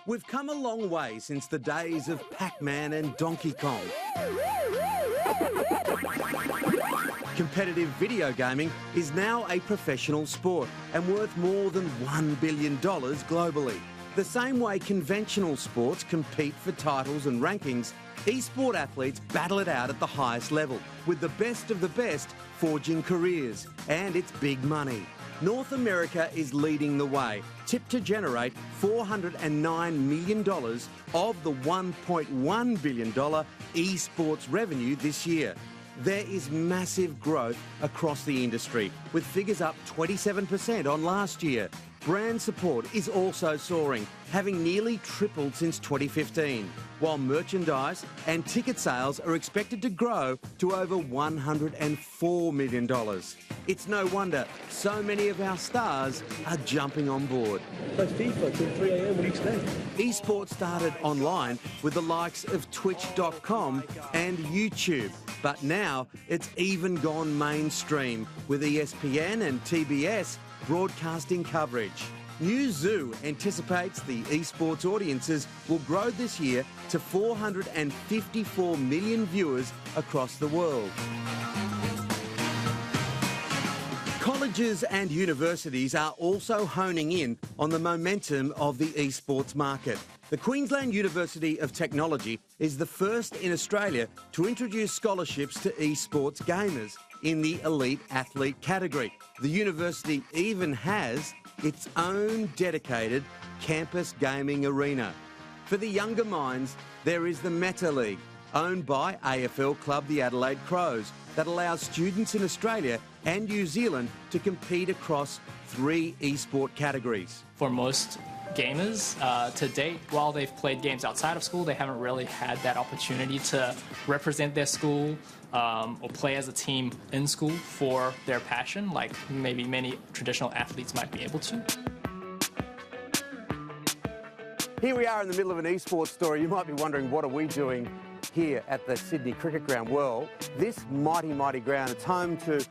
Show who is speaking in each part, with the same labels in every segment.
Speaker 1: We've come a long way since the days of Pac-Man and Donkey Kong. Competitive video gaming is now a professional sport and worth more than $1 billion globally. The same way conventional sports compete for titles and rankings, esport athletes battle it out at the highest level, with the best of the best forging careers, and it's big money. North America is leading the way, tipped to generate $409 million of the $1.1 billion esports revenue this year. There is massive growth across the industry, with figures up 27% on last year. Brand support is also soaring, having nearly tripled since 2015, while merchandise and ticket sales are expected to grow to over $104 million. It's no wonder so many of our stars are jumping on board.
Speaker 2: Play FIFA till 3 a.m, what do you expect?
Speaker 1: Esports started online with the likes of Twitch.com and YouTube, but now it's even gone mainstream with ESPN and TBS broadcasting coverage. New Zoo anticipates the esports audiences will grow this year to 454 million viewers across the world. Colleges and universities are also honing in on the momentum of the esports market. The Queensland University of Technology is the first in Australia to introduce scholarships to esports gamers in the elite athlete category. The university even has its own dedicated campus gaming arena. For the younger minds, there is the Meta League, owned by AFL club the Adelaide Crows, that allows students in Australia and New Zealand to compete across 3 esport categories.
Speaker 3: For most gamers, to date, while they've played games outside of school, they haven't really had that opportunity to represent their school or play as a team in school for their passion, like maybe many traditional athletes might be able to.
Speaker 1: Here we are in the middle of an esports story. You might be wondering, what are we doing here at the Sydney Cricket Ground? Well, this mighty, mighty ground, it's home to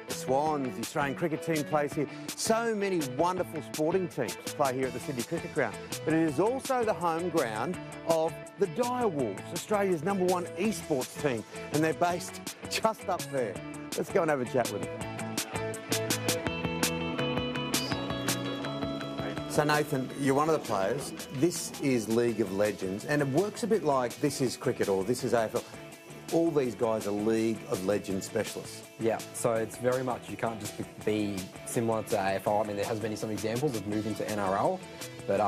Speaker 1: the Swans, the Australian cricket team plays here. So many wonderful sporting teams play here at the Sydney Cricket Ground. But it is also the home ground of the Direwolves, Australia's #1 esports team. And they're based just up there. Let's go and have a chat with them. So Nathan, you're one of the players. This is League of Legends, and it works a bit like this is cricket or this is AFL. All these guys are League of Legends specialists.
Speaker 4: Yeah, so it's very much, you can't just be similar to AFL. I mean, there has been some examples of moving to NRL, but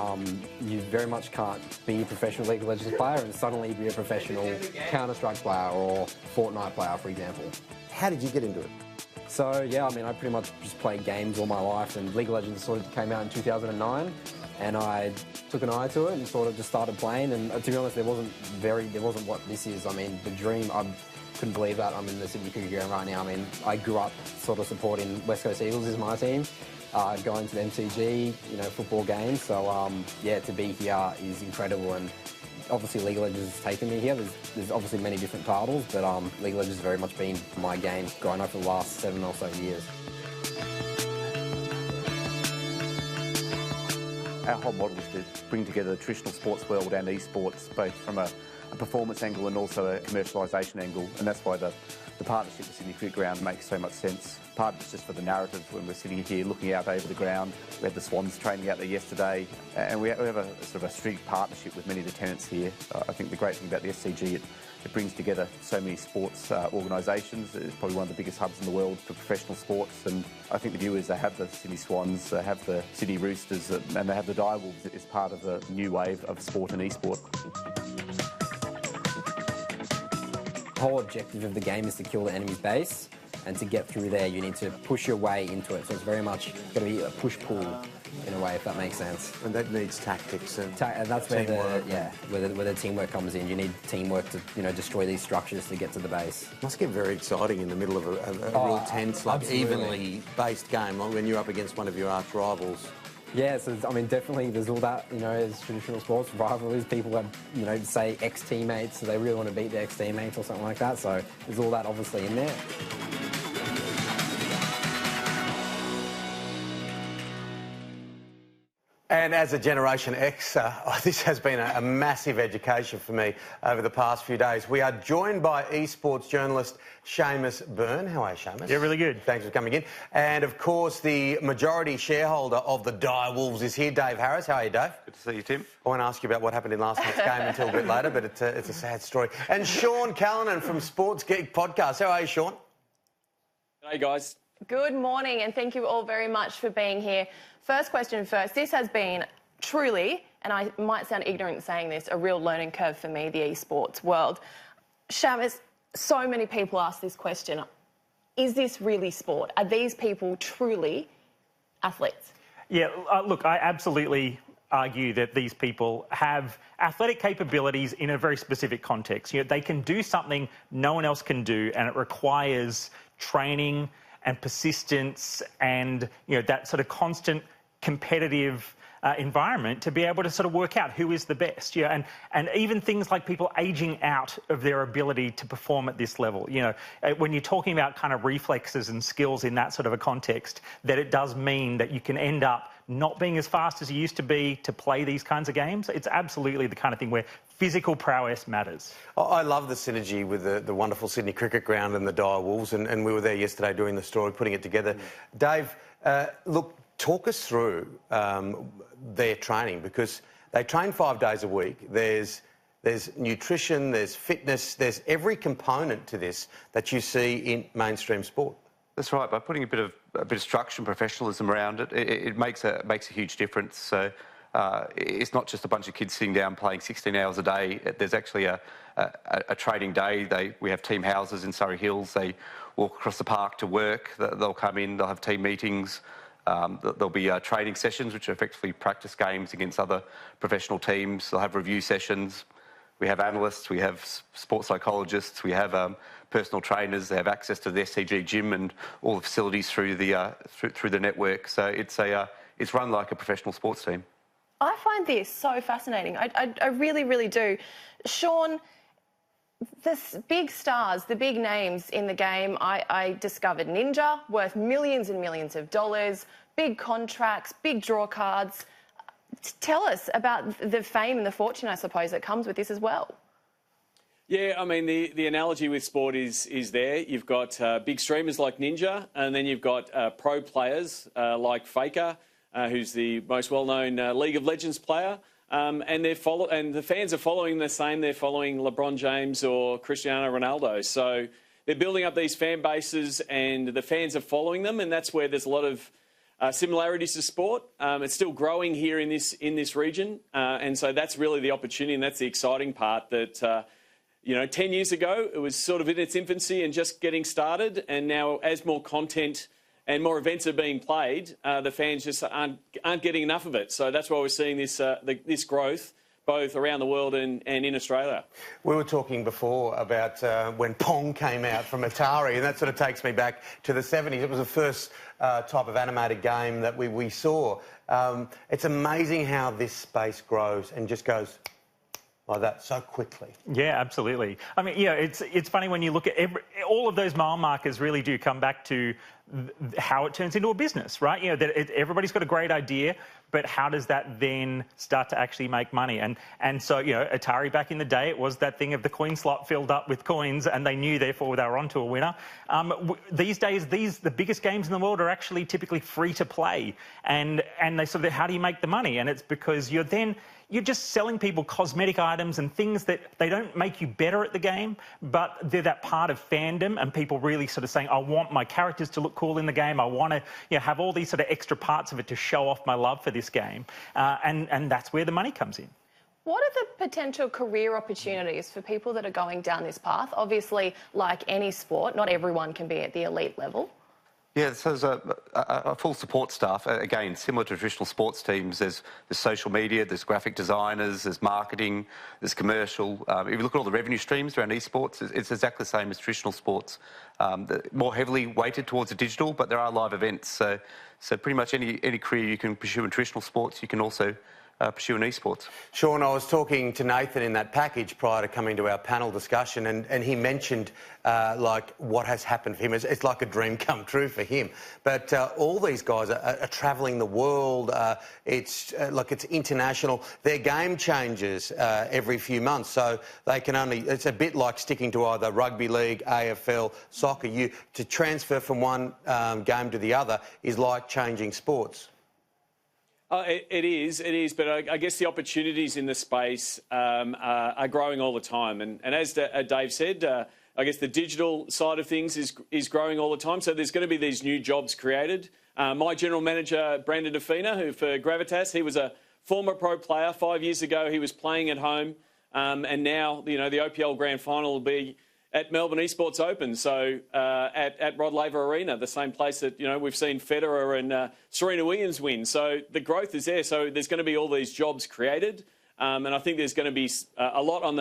Speaker 4: you very much can't be a professional League of Legends player and suddenly be a professional Counter-Strike player or Fortnite player, for example.
Speaker 1: How did you get into it?
Speaker 4: So, yeah, I mean, I pretty much just played games all my life, and League of Legends sort of came out in 2009, and I took an eye to it and sort of just started playing, and to be honest, there wasn't what this is. I mean, the dream, I couldn't believe that I'm in the Sydney Cricket Ground right now. I mean, I grew up sort of supporting West Coast Eagles as my team, going to the MCG, you know, football games, so, yeah, to be here is incredible, and obviously League of Legends has taken me here. There's obviously many different titles, but League of Legends has very much been my game growing up for the last 7 or so years.
Speaker 5: Our whole model is to bring together the traditional sports world and esports, both from a performance angle and also a commercialisation angle, and that's why the partnership with Sydney Cricket Ground makes so much sense. Part of it's just for the narrative when we're sitting here looking out over the ground. We had the Swans training out there yesterday, and we have a sort of a strict partnership with many of the tenants here. I think the great thing about the SCG, it brings together so many sports organisations. It's probably one of the biggest hubs in the world for professional sports, and I think the viewers, they have the Sydney Swans, they have the Sydney Roosters, and they have the Direwolves as part of the new wave of sport and esport.
Speaker 4: The whole objective of the game is to kill the enemy's base, and to get through there you need to push your way into it, so it's very much got to be a push-pull in a way, if that makes sense.
Speaker 1: And that needs tactics and
Speaker 4: that's where the teamwork comes in. You need teamwork to, you know, destroy these structures to get to the base.
Speaker 1: Must get very exciting in the middle of a real tense, like evenly based game, like when you're up against one of your arch rivals.
Speaker 4: Yeah, so I mean, definitely there's all that, you know, as traditional sports rivalries, people have, you know, say ex-teammates, so they really want to beat their ex-teammates or something like that, so there's all that obviously in there.
Speaker 1: And as a Generation X, this has been a massive education for me over the past few days. We are joined by esports journalist Saemus Byrne. How are you, Saemus?
Speaker 6: Yeah, really good.
Speaker 1: Thanks for coming in. And, of course, the majority shareholder of the Dire Wolves is here, Dave Harris. How are you, Dave?
Speaker 5: Good to see you, Tim.
Speaker 1: I won't ask you about what happened in last night's game until a bit later, but it's a sad story. And Sean Callanan from Sports Geek Podcast. How are you, Sean?
Speaker 7: Hey, guys.
Speaker 8: Good morning, and thank you all very much for being here. First question first. This has been truly, and I might sound ignorant saying this, a real learning curve for me, the esports world. Saemus, so many people ask this question. Is this really sport? Are these people truly athletes?
Speaker 6: Yeah, look, I absolutely argue that these people have athletic capabilities in a very specific context. You know, they can do something no one else can do, and it requires training and persistence and, you know, that sort of constant competitive environment to be able to sort of work out who is the best. Yeah, and even things like people aging out of their ability to perform at this level. You know, when you're talking about kind of reflexes and skills in that sort of a context, that it does mean that you can end up not being as fast as you used to be to play these kinds of games. It's absolutely the kind of thing where physical prowess matters.
Speaker 1: I love the synergy with the wonderful Sydney Cricket Ground and the Dire Wolves, and we were there yesterday doing the story, putting it together. Dave, look, talk us through their training, because they train 5 days a week. There's nutrition, there's fitness, there's every component to this that you see in mainstream sport.
Speaker 5: That's right. By putting a bit of structure and professionalism around it, it makes a huge difference. So it's not just a bunch of kids sitting down playing 16 hours a day. There's actually a training day. We have team houses in Surrey Hills. They walk across the park to work. They'll come in. They'll have team meetings. There'll be training sessions, which are effectively practice games against other professional teams. They'll have review sessions. We have analysts, we have sports psychologists, we have personal trainers. They have access to the SCG gym and all the facilities through the network. So it's run like a professional sports team.
Speaker 8: I find this so fascinating. I really, really do. Sean, the big stars, the big names in the game, I discovered Ninja, worth millions and millions of dollars, big contracts, big draw cards. Tell us about the fame and the fortune, I suppose, that comes with this as well.
Speaker 7: Yeah, I mean, the analogy with sport is there. You've got big streamers like Ninja, and then you've got pro players like Faker, who's the most well-known League of Legends player. And the fans are following the same. They're following LeBron James or Cristiano Ronaldo. So they're building up these fan bases, and the fans are following them, and that's where there's a lot of similarities to sport. It's still growing here in this region, and so that's really the opportunity, and that's the exciting part. That 10 years ago it was sort of in its infancy and just getting started, and now as more content and more events are being played, the fans just aren't getting enough of it. So that's why we're seeing this growth both around the world and in Australia.
Speaker 1: We were talking before about when Pong came out from Atari, and that sort of takes me back to the 70s. It was the first type of animated game that we saw. It's amazing how this space grows and just goes like that so quickly.
Speaker 6: Yeah, absolutely. I mean, yeah, it's funny when you look at all of those mile markers really do come back to how it turns into a business, right? You know, that everybody's got a great idea, but how does that then start to actually make money? And so, you know, Atari back in the day, it was that thing of the coin slot filled up with coins, and they knew, therefore, they were onto a winner. These days, the biggest games in the world are actually typically free to play, and they sort of, how do you make the money? And it's because you're just selling people cosmetic items and things that they don't make you better at the game, but they're that part of fandom, and people really sort of saying, I want my characters to look cool in the game. I want to have all these sort of extra parts of it to show off my love for this game. And that's where the money comes in.
Speaker 8: What are the potential career opportunities for people that are going down this path? Obviously, like any sport, not everyone can be at the elite level.
Speaker 5: Yeah, so there's a full support staff. Again, similar to traditional sports teams, there's social media, there's graphic designers, there's marketing, there's commercial. If you look at all the revenue streams around esports, it's exactly the same as traditional sports. More heavily weighted towards the digital, but there are live events. So pretty much any career you can pursue in traditional sports, you can also pursuing esports.
Speaker 1: Sean, I was talking to Nathan in that package prior to coming to our panel discussion, and he mentioned like what has happened for him. It's like a dream come true for him. But all these guys are travelling the world. It's international. Their game changes every few months, so they can only. It's a bit like sticking to either rugby league, AFL, soccer. To transfer from one game to the other is like changing sports.
Speaker 7: It is, but I guess the opportunities in the space are growing all the time. And as Dave said, I guess the digital side of things is growing all the time. So there's going to be these new jobs created. My general manager, Brandon Defina, who for Gravitas, he was a former pro player. 5 years ago, he was playing at home. And now, the OPL Grand Final will be at Melbourne Esports Open, so at Rod Laver Arena, the same place that we've seen Federer and Serena Williams win. So the growth is there. So there's going to be all these jobs created, and I think there's going to be a lot on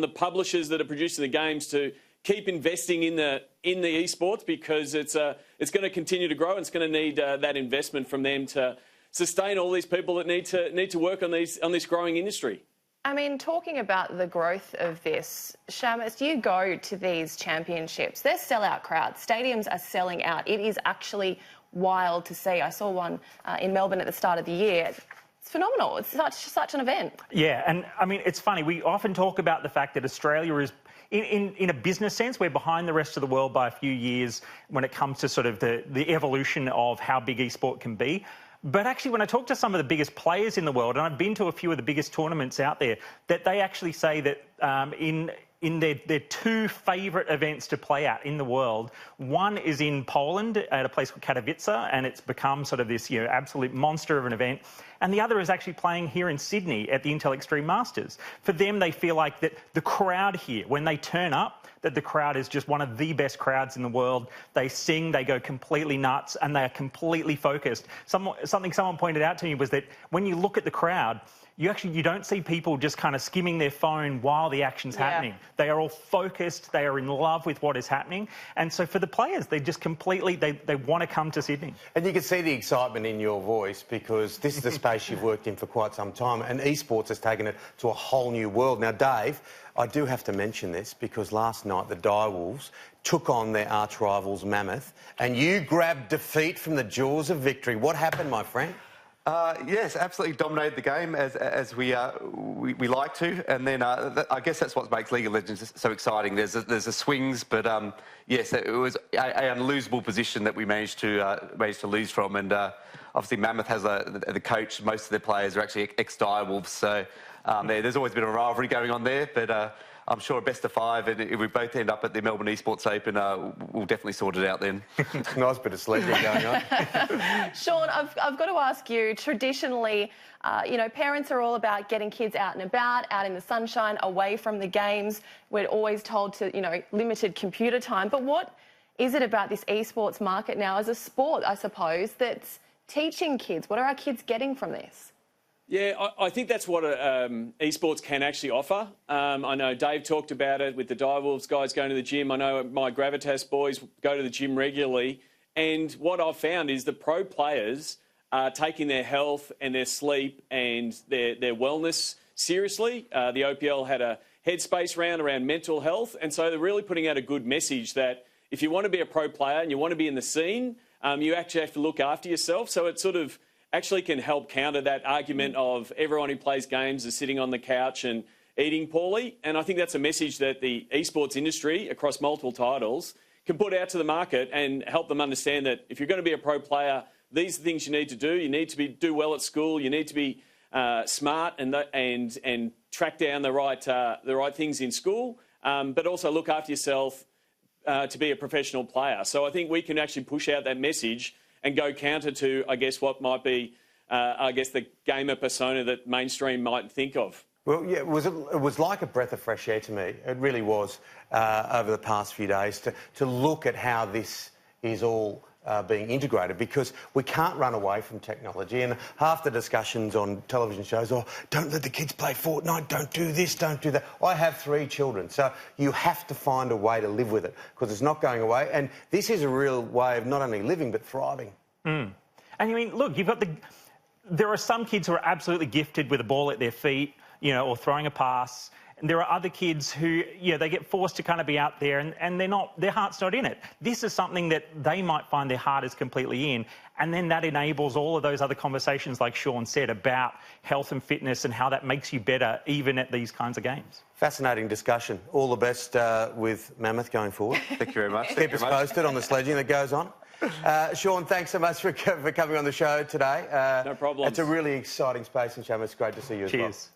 Speaker 7: the publishers that are producing the games to keep investing in the esports, because it's going to continue to grow, and it's going to need that investment from them to sustain all these people that need to work on this growing industry.
Speaker 8: I mean, talking about the growth of this, Saemus, you go to these championships, they're sellout crowds. Stadiums are selling out. It is actually wild to see. I saw one in Melbourne at the start of the year. It's phenomenal. It's such an event. Yeah,
Speaker 6: and I mean, it's funny. We often talk about the fact that Australia is, in a business sense, we're behind the rest of the world by a few years when it comes to sort of the evolution of how big esport can be. But actually, when I talk to some of the biggest players in the world, and I've been to a few of the biggest tournaments out there, that they actually say that in their two favourite events to play at in the world, one is in Poland at a place called Katowice, and it's become sort of this absolute monster of an event. And the other is actually playing here in Sydney at the Intel Extreme Masters. For them, they feel like that the crowd here, when they turn up, that the crowd is just one of the best crowds in the world. They sing, they go completely nuts, and they are completely focused. Something someone pointed out to me was that when you look at the crowd, you don't see people just kind of skimming their phone while the action's happening. They are all focused, they are in love with what is happening. And so for the players, they just completely, they want to come to Sydney.
Speaker 1: And you can see the excitement in your voice, because this is a space you've worked in for quite some time, and esports has taken it to a whole new world. Now, Dave, I do have to mention this, because last night the Direwolves took on their arch rivals Mammoth, and you grabbed defeat from the jaws of victory. What happened, my friend?
Speaker 5: Yes, absolutely dominated the game as we like to, and then I guess that's what makes League of Legends so exciting. There's the swings, but yes, it was an unlosable position that we managed to lose from, and obviously Mammoth has the coach. Most of their players are actually ex-Direwolves, so there's always been a rivalry going on there, but. I'm sure a best of five, and if we both end up at the Melbourne Esports Open, we'll definitely sort it out then.
Speaker 1: Nice bit of sleeping going on.
Speaker 8: Sean, I've got to ask you, traditionally, parents are all about getting kids out and about, out in the sunshine, away from the games. We're always told to, limited computer time. But what is it about this esports market now as a sport, I suppose, that's teaching kids? What are our kids getting from this?
Speaker 7: Yeah, I think that's what esports can actually offer. I know Dave talked about it with the Direwolves guys going to the gym. I know my Gravitas boys go to the gym regularly. And what I've found is the pro players are taking their health and their sleep and their wellness seriously. The OPL had a headspace round around mental health. And so they're really putting out a good message that if you want to be a pro player and you want to be in the scene, you actually have to look after yourself. So it sort of actually can help counter that argument of everyone who plays games is sitting on the couch and eating poorly. And I think that's a message that the esports industry across multiple titles can put out to the market and help them understand that if you're going to be a pro player, these are things you need to do. You need to do well at school. You need to be smart and track down the right things in school, but also look after yourself to be a professional player. So I think we can actually push out that message and go counter to, I guess, what might be, the gamer persona that mainstream might think of.
Speaker 1: Well, yeah, it was like a breath of fresh air to me. It really was over the past few days to look at how this is all being integrated, because we can't run away from technology. And half the discussions on television shows, don't let the kids play Fortnite, don't do this, don't do that. I have 3 children, so you have to find a way to live with it, because it's not going away. And this is a real way of not only living but thriving.
Speaker 6: And I mean, look, you've got there are some kids who are absolutely gifted with a ball at their feet, you know, or throwing a pass. And there are other kids who, you know, they get forced to kind of be out there and their heart's not in it. This is something that they might find their heart is completely in. And then that enables all of those other conversations, like Sean said, about health and fitness and how that makes you better even at these kinds of games.
Speaker 1: Fascinating discussion. All the best with Mammoth going forward.
Speaker 5: Thank you very much.
Speaker 1: Keep us posted on the sledging that goes on. Sean, thanks so much for coming on the show today.
Speaker 7: No problem.
Speaker 1: It's a really exciting space in Saemus. It's great to see you as well.
Speaker 6: Cheers.